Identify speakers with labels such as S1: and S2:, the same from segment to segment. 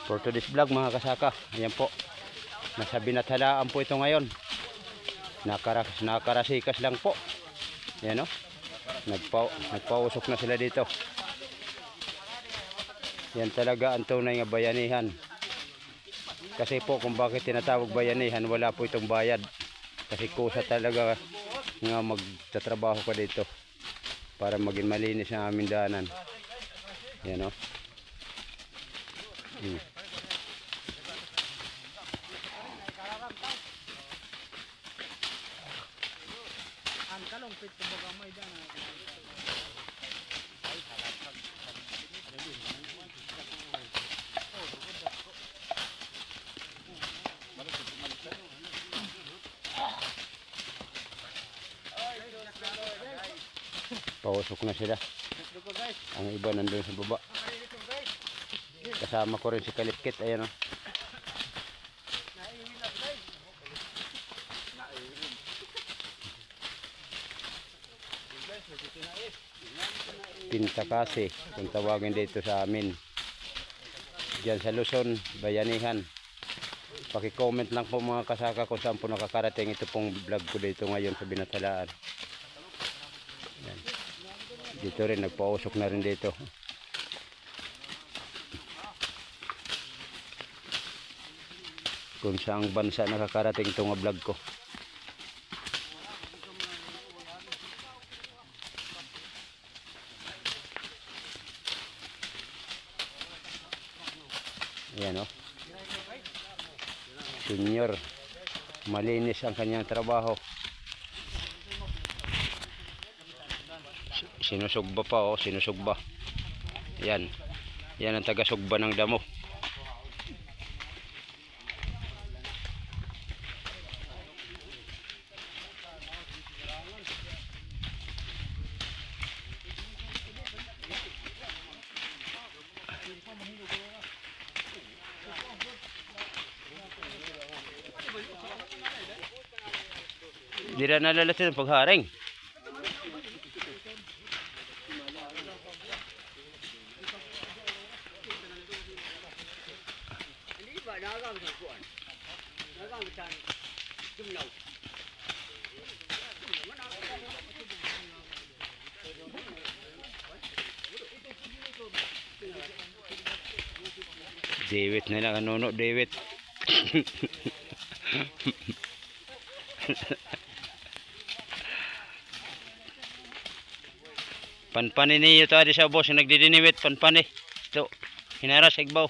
S1: For today's vlog mga kasaka, ayan po. Nasa Binathalaan po ito ngayon. Nakarasikas lang po. Ayan o. Nagpausok na sila dito. Yan talaga ang tunay nga bayanihan. Kasi po kung bakit tinatawag bayanihan, wala po itong bayad. Kasi kusa talaga nga magtatrabaho ka dito para maging malinis ang aming daanan. Yan o. Pausok na sila. Ang iba nandun sa baba. Kasama ko rin si Kalitkit. Ayan o. Pintakasi kung tawagin dito sa amin. Diyan sa Luzon, bayanihan. Paki-comment lang po mga kasaka kung saan po nakakarating ito pong vlog ko dito ngayon sa Binathalaan. Yan. Dito rin, nagpausok na rin dito. Kung saang bansa nakakarating itong vlog ko. Ayan o. Senior. Malinis ang kanyang trabaho. Sinusugba pa o. Sinusugba. Yan. Yan ang taga-sugba ng damo. Di na nalalasin ang pagharing. Dewit na lang, ano, Dewit. Panpanin niyo tadi sa boss yung nagdidiniwit, panpanin. Ito, hinara sa igbaw.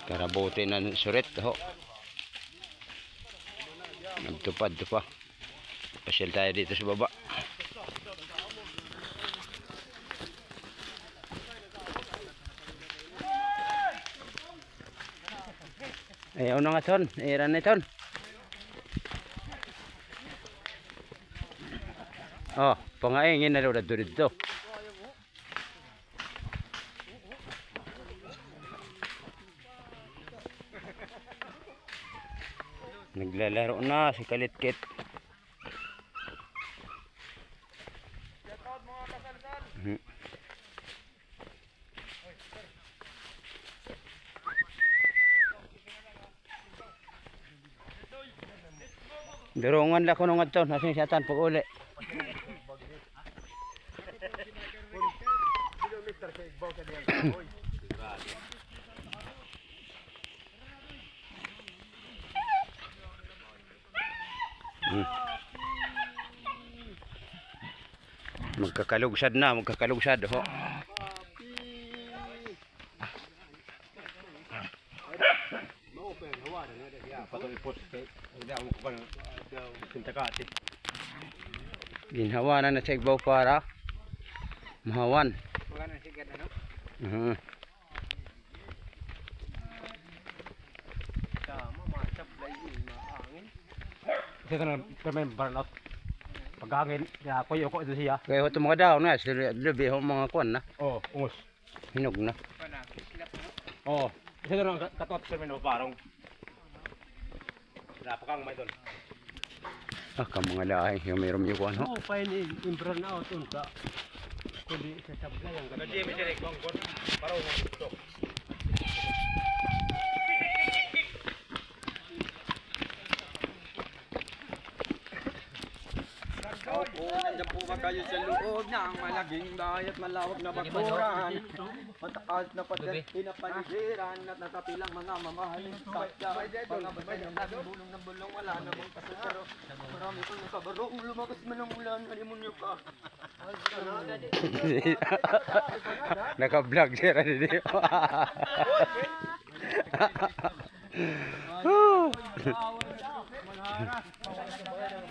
S1: Karabuti na surit ho. Nagtupad pa. Pasyal tayo dito sa baba. Ayaw na nga ton, iran na ton. Oh, pangaingin na daw dito. Naglalaro na si Kalitkit. Durungan lang ko nung adto, nasing siyatan pag uli. Magkakalugsad na, magkakalugsad ho. Ginhawanan na sa igbaw para mahawan.
S2: Kasi ito na permain burnout. Paghangin, kaya kuyo ko ito siya.
S1: Kaya ito mga daw na, sila mga kuwan na.
S2: Oh, ungos.
S1: Hinog na.
S2: Oh, Isa doon ang katuwat sa mga parang. Napakang may doon.
S1: Ah, ka mga lahi, yung mayroong yung ano.
S3: Oh, pa ini imbran out unta. Kundi sa sablay ang
S2: Kasi may siya ikong para gusto.
S4: Opo, nandiyan po ba kayo sa loob ng malaging bahay at malawak na bakuran? Mataas na pinapaligiran at natapilang mga mamahaling sakya. Mga batay ng laging bulong ng bulong, wala namang kasasaro. Marami kong nakabarong, lumakas man ang ulan, alimunyo ka.
S1: Naka-vlog siya rin dito.